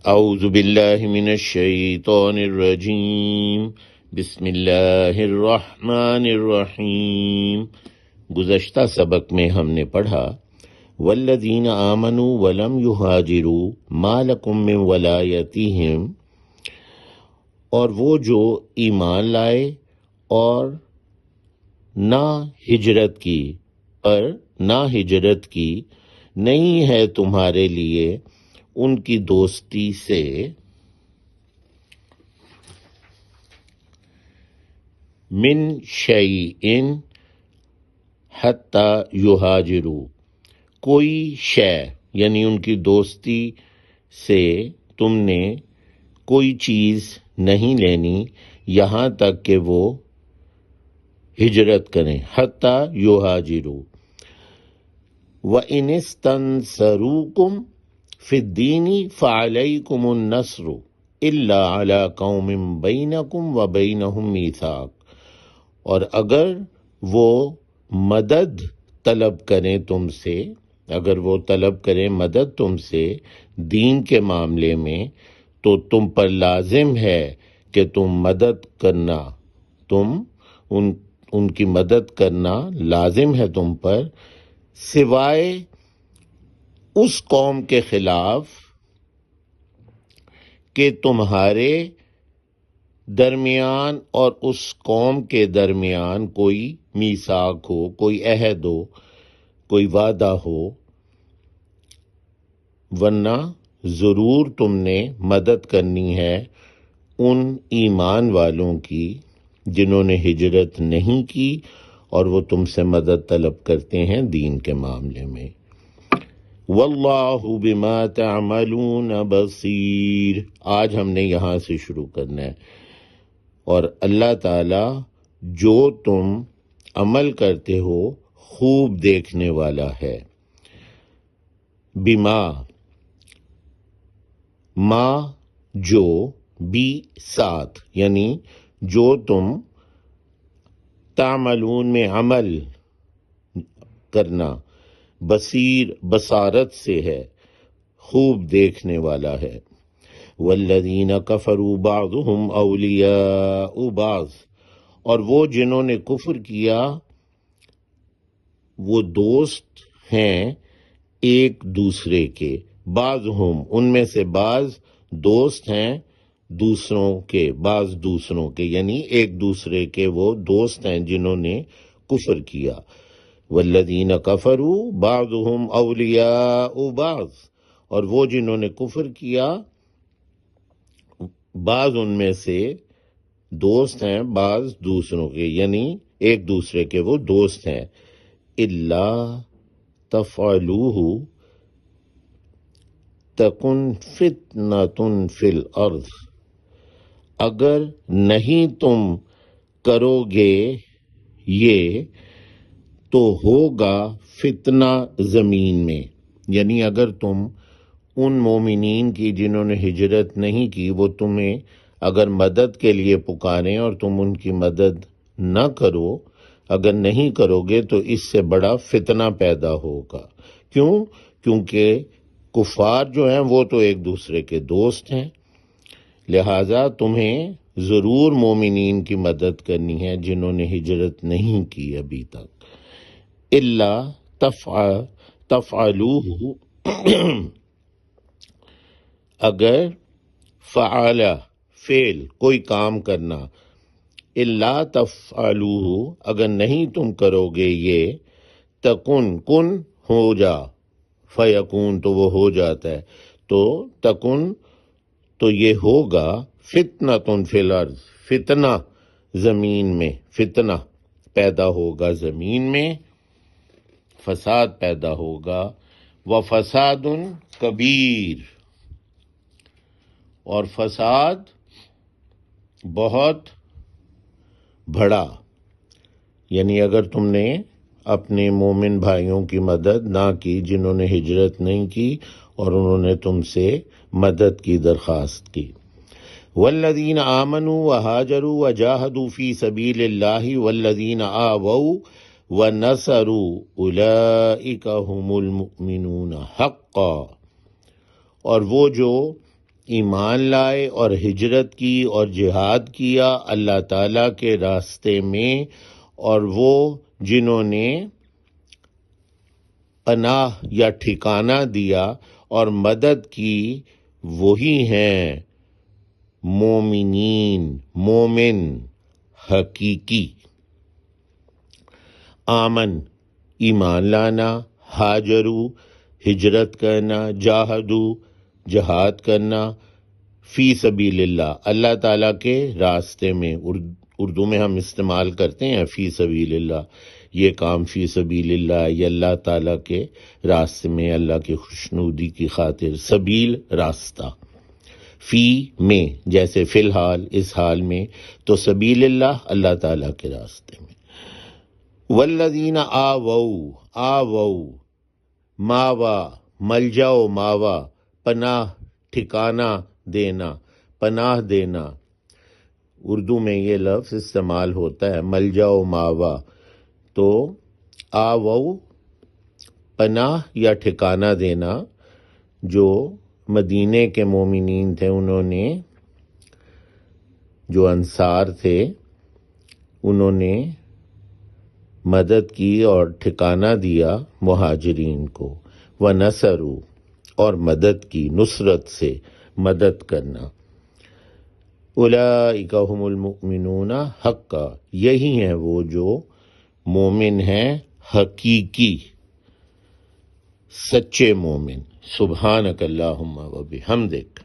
اعوذ باللہ من الشیطان الرجیم، بسم اللہ الرحمن الرحیم۔ گزشتہ سبق میں ہم نے پڑھا والذین آمنوا ولم یہاجروا ما لکم من ولایتہم، اور وہ جو ایمان لائے اور نہ ہجرت کی، نہیں ہے تمہارے لیے ان کی دوستی سے، من شیئن حتی یہاجروا، کوئی شے یعنی ان کی دوستی سے تم نے کوئی چیز نہیں لینی یہاں تک کہ وہ ہجرت کریں، حتی یہاجروا۔ وَإِنِ اسْتَنْصَرُوكُمْ فِي الدِّينِ فَعَلَيْكُمُ النَّصْرُ إِلَّا عَلَىٰ قَوْمٍ بَيْنَكُمْ وَبَيْنَهُمْ مِيثَاقٌ، اور اگر وہ مدد طلب کریں تم سے، اگر وہ طلب کریں مدد تم سے دین کے معاملے میں، تو تم پر لازم ہے کہ تم مدد کرنا، ان کی مدد کرنا لازم ہے تم پر، سوائے اس قوم کے خلاف کہ تمہارے درمیان اور اس قوم کے درمیان کوئی میثاق ہو، کوئی عہد ہو، کوئی وعدہ ہو، ورنہ ضرور تم نے مدد کرنی ہے ان ایمان والوں کی جنہوں نے ہجرت نہیں کی اور وہ تم سے مدد طلب کرتے ہیں دین کے معاملے میں۔ واللہ بما تعملون بصیر، آج ہم نے یہاں سے شروع کرنا ہے، اور اللہ تعالی جو تم عمل کرتے ہو خوب دیکھنے والا ہے۔ بما، ما جو، بھی ساتھ، یعنی جو تم تعملون میں عمل کرنا، بصیر بصارت سے ہے، خوب دیکھنے والا ہے۔ والذین کفروا بعضهم اولیاء بعض، اور وہ جنہوں نے کفر کیا وہ دوست ہیں ایک دوسرے کے، بعضهم ان میں سے بعض دوست ہیں دوسروں کے، بعض دوسروں کے، یعنی ایک دوسرے کے وہ دوست ہیں جنہوں نے کفر کیا۔ والذین کفروا بعضهم اولیاء بعض، اور وہ جنہوں نے کفر کیا بعض ان میں سے دوست ہیں بعض دوسروں کے، یعنی ایک دوسرے کے وہ دوست ہیں۔ الا تفعلوہ تکن فتنۃ فی الارض، اگر نہیں تم کرو گے یہ تو ہوگا فتنہ زمین میں، یعنی اگر تم ان مومنین کی جنہوں نے ہجرت نہیں کی وہ تمہیں اگر مدد کے لیے پکاریں اور تم ان کی مدد نہ کرو، اگر نہیں کرو گے تو اس سے بڑا فتنہ پیدا ہوگا۔ کیوں؟ کیونکہ کفار جو ہیں وہ تو ایک دوسرے کے دوست ہیں، لہٰذا تمہیں ضرور مومنین کی مدد کرنی ہے جنہوں نے ہجرت نہیں کی ابھی تک۔ الا تفعلوہ، اگر فعل فعل کوئی کام کرنا، الا تفعلوہ اگر نہیں تم کرو گے یہ، تکن کن ہو جا، فیکون تو وہ ہو جاتا ہے، تو تکن تو یہ ہوگا فتنۃ فی الارض، فتنہ زمین میں، فتنہ پیدا ہوگا زمین میں، فساد پیدا ہوگا، وفساد کبیر، اور فساد بہت بڑا، یعنی اگر تم نے اپنے مومن بھائیوں کی مدد نہ کی جنہوں نے ہجرت نہیں کی اور انہوں نے تم سے مدد کی درخواست کی۔ والذین آمنوا وہاجروا وجاہدوا فی سبیل اللہ والذین آووا ونصروا اولئک هم المؤمنون حقا، اور وہ جو ایمان لائے اور ہجرت کی اور جہاد کیا اللہ تعالیٰ کے راستے میں، اور وہ جنہوں نے پناہ یا ٹھکانہ دیا اور مدد کی، وہی ہیں مومنین، مومن حقیقی۔ آمن ایمان لانا، ہاجرو ہجرت کرنا، جاہدو جہاد کرنا، فی سبیل اللہ اللہ تعالیٰ کے راستے میں۔ اردو میں ہم استعمال کرتے ہیں فی سبیل اللہ، یہ کام فی سبیل اللہ، یہ اللہ تعالیٰ کے راستے میں، اللہ کی خوشنودی کی خاطر۔ سبیل راستہ، فی میں جیسے فی الحال، اس حال میں، تو سبیل اللہ اللہ تعالیٰ کے راستے میں۔ والذین آووا ماوا، ملجا و ماوا پناہ، ٹھکانہ دینا، پناہ دینا۔ اردو میں یہ لفظ استعمال ہوتا ہے ملجا و ماوا، تو آوو پناہ یا ٹھکانہ دینا۔ جو مدینے کے مومنین تھے، انہوں نے، جو انصار تھے، انہوں نے مدد کی اور ٹھکانہ دیا مہاجرین کو۔ وَنَصَرُوا اور مدد کی، نصرت سے مدد کرنا۔ اولئک هم المؤمنون حقا، یہی ہیں وہ جو مومن ہیں حقیقی، سچے مومن۔ سبحانک اللہم و بحمدک